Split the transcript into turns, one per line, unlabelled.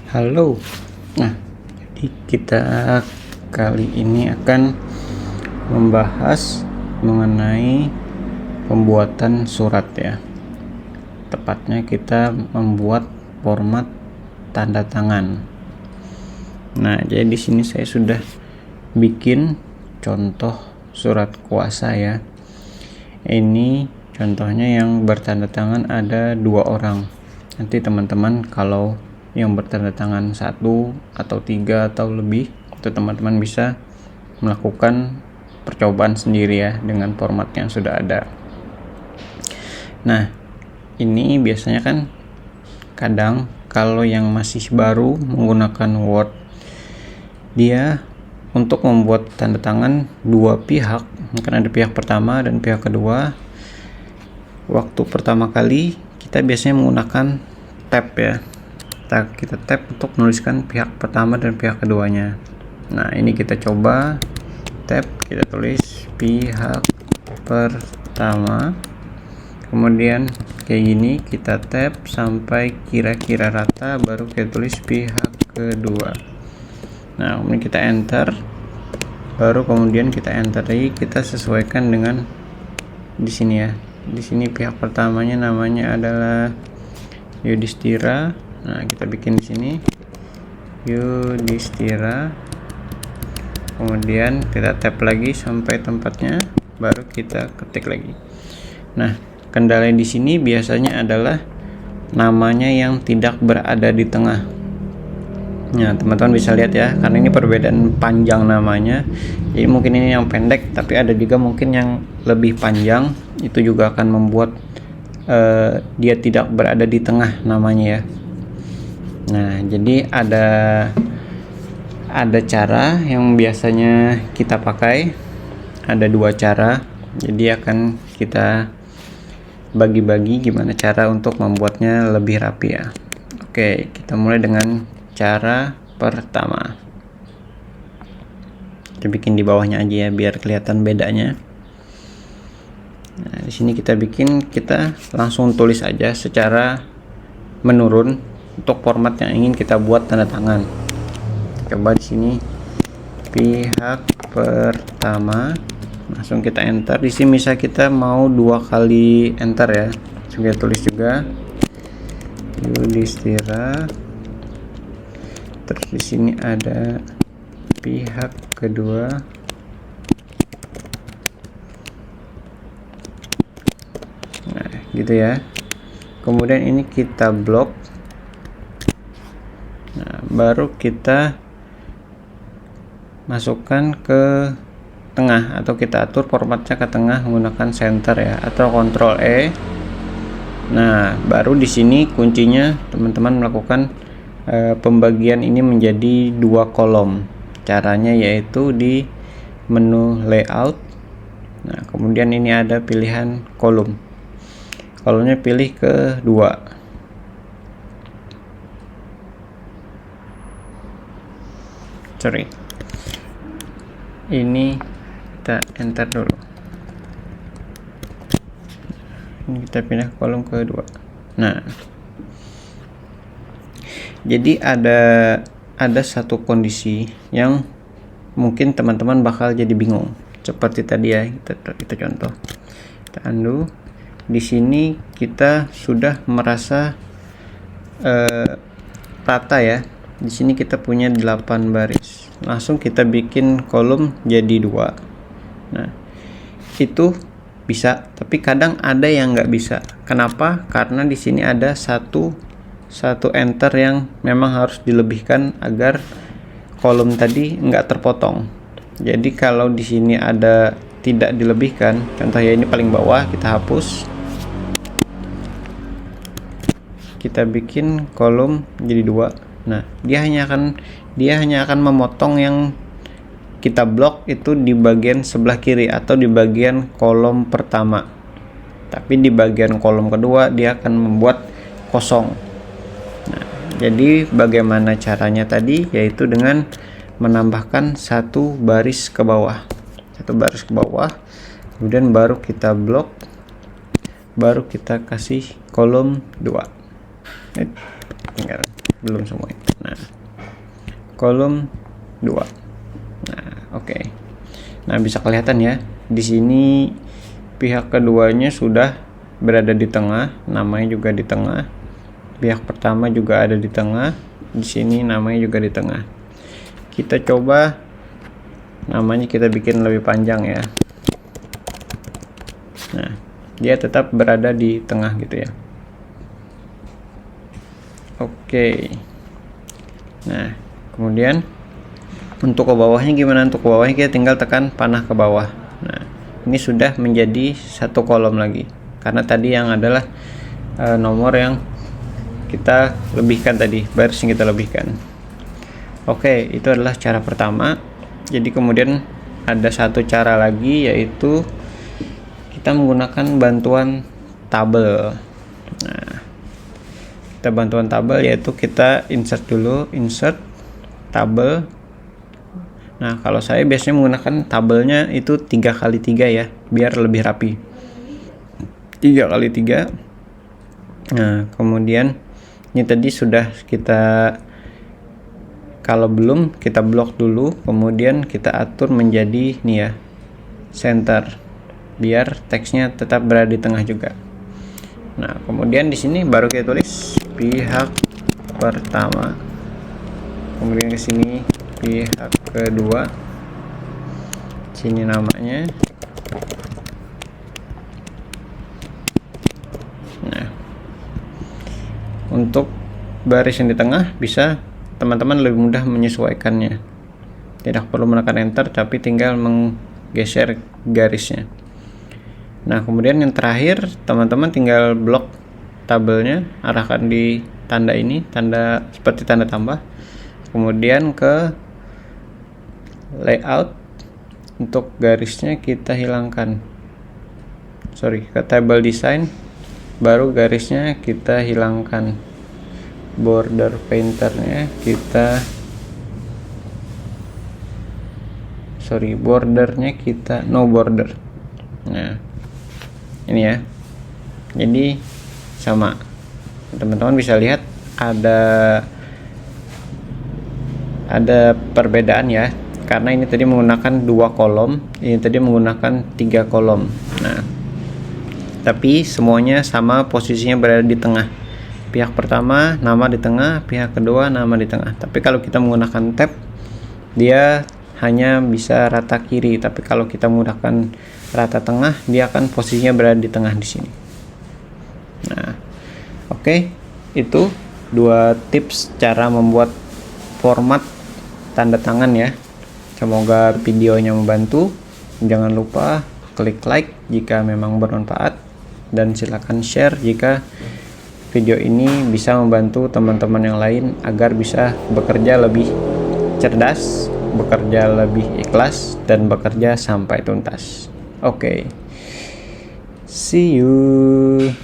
Halo. Nah, jadi kita kali ini akan membahas mengenai pembuatan surat ya. Tepatnya kita membuat format tanda tangan. Nah, jadi di sini saya sudah bikin contoh surat kuasa ya. Ini contohnya yang bertanda tangan ada 2 orang. Nanti teman-teman kalau yang bertanda tangan 1 atau 3 atau lebih, itu teman-teman bisa melakukan percobaan sendiri ya dengan format yang sudah ada. Nah, ini biasanya kan kadang kalau yang masih baru menggunakan Word, dia untuk membuat tanda tangan 2 pihak, mungkin ada pihak pertama dan pihak kedua. Waktu pertama kali kita biasanya menggunakan tab ya. Kita tab untuk menuliskan pihak pertama dan pihak keduanya. Nah, ini kita coba tab, kita tulis pihak pertama, kemudian kayak gini kita tab sampai kira-kira rata, baru kita tulis pihak kedua. Nah, kemudian kita enter, baru kemudian kita enter lagi, kita sesuaikan dengan di sini ya. Di sini pihak pertamanya namanya adalah Yudhistira. Nah, kita bikin di sini Yudhistira, kemudian kita tap lagi sampai tempatnya, baru kita ketik lagi. Nah, kendala di sini biasanya adalah namanya yang tidak berada di tengah. Nah, teman-teman bisa lihat ya, karena ini perbedaan panjang namanya. Jadi mungkin ini yang pendek, tapi ada juga mungkin yang lebih panjang. Itu juga akan membuat dia tidak berada di tengah namanya ya. Nah, jadi ada cara yang biasanya kita pakai, ada 2 cara. Jadi akan kita bagi-bagi gimana cara untuk membuatnya lebih rapi ya. Oke, kita mulai dengan cara pertama. Kita bikin di bawahnya aja ya biar kelihatan bedanya. Nah, di sini kita langsung tulis aja secara menurun untuk format yang ingin kita buat tanda tangan. Coba di sini pihak pertama, langsung kita enter. Di sini misal kita mau 2 kali enter ya, langsung kita tulis juga Yudhistira. Terus di sini ada pihak kedua. Nah, gitu ya. Kemudian ini kita blok. Nah, baru kita masukkan ke tengah atau kita atur formatnya ke tengah menggunakan center ya, atau Ctrl E. Nah, baru di sini kuncinya teman-teman melakukan pembagian ini menjadi 2 kolom. Caranya yaitu di menu layout. Nah, kemudian ini ada pilihan kolom. Kolomnya pilih ke 2. Ini kita enter dulu. Ini kita pindah ke kolom kedua. Nah, jadi ada satu kondisi yang mungkin teman-teman bakal jadi bingung. Seperti tadi ya, kita contoh. Kita undo. Di sini kita sudah merasa rata ya. Di sini kita punya 8 baris. Langsung kita bikin kolom jadi 2. Nah, itu bisa, tapi kadang ada yang nggak bisa. Kenapa? Karena di sini ada satu enter yang memang harus dilebihkan agar kolom tadi nggak terpotong. Jadi kalau di sini ada tidak dilebihkan, contoh ya ini paling bawah, kita hapus. Kita bikin kolom jadi 2. Nah, dia hanya akan memotong yang kita blok itu di bagian sebelah kiri atau di bagian kolom pertama. Tapi di bagian kolom kedua dia akan membuat kosong. Nah, jadi bagaimana caranya tadi, yaitu dengan menambahkan 1 baris ke bawah. 1 baris ke bawah. Kemudian baru kita blok. Baru kita kasih kolom 2. Tinggal belum semuanya. Nah, kolom 2. Nah, oke. Nah, bisa kelihatan ya, di sini pihak keduanya sudah berada di tengah, namanya juga di tengah. Pihak pertama juga ada di tengah, di sini namanya juga di tengah. Kita coba namanya kita bikin lebih panjang ya. Nah, dia tetap berada di tengah gitu ya. Oke. Nah, kemudian untuk ke bawahnya gimana? Untuk ke bawahnya kita tinggal tekan panah ke bawah. Nah, ini sudah menjadi satu kolom lagi, karena tadi yang adalah nomor yang kita lebihkan tadi, baris yang kita lebihkan. Oke, itu adalah cara pertama. Jadi kemudian ada satu cara lagi, yaitu kita menggunakan bantuan tabel. Nah, kita bantuan tabel yaitu kita insert dulu, insert tabel. Nah, kalau saya biasanya menggunakan tabelnya itu 3x3 ya, biar lebih rapi. 3x3. Nah, kemudian ini tadi sudah kita, kalau belum kita blok dulu, kemudian kita atur menjadi nih ya, center, biar teksnya tetap berada di tengah juga. Nah, kemudian di sini baru kita tulis pihak pertama, kemudian ke sini pihak kedua, sini namanya. Nah, untuk baris yang di tengah bisa teman-teman lebih mudah menyesuaikannya, tidak perlu menekan enter tapi tinggal menggeser garisnya. Nah, kemudian yang terakhir teman-teman tinggal blok tabelnya, arahkan di tanda ini, tanda seperti tanda tambah, kemudian ke layout, untuk garisnya kita hilangkan, ke table design, baru garisnya kita hilangkan, border painternya kita bordernya kita no border. Nah, ini ya, jadi sama, teman-teman bisa lihat ada perbedaan ya, karena ini tadi menggunakan 2 kolom, ini tadi menggunakan 3 kolom. Nah, tapi semuanya sama, posisinya berada di tengah. Pihak pertama nama di tengah, pihak kedua nama di tengah. Tapi kalau kita menggunakan tab, dia hanya bisa rata kiri, tapi kalau kita menggunakan rata tengah, dia akan posisinya berada di tengah di sini. Nah, oke, itu 2 tips cara membuat format tanda tangan ya. Semoga videonya membantu. Jangan lupa klik like jika memang bermanfaat, dan silakan share jika video ini bisa membantu teman-teman yang lain agar bisa bekerja lebih cerdas, bekerja lebih ikhlas, dan bekerja sampai tuntas. Oke. See you.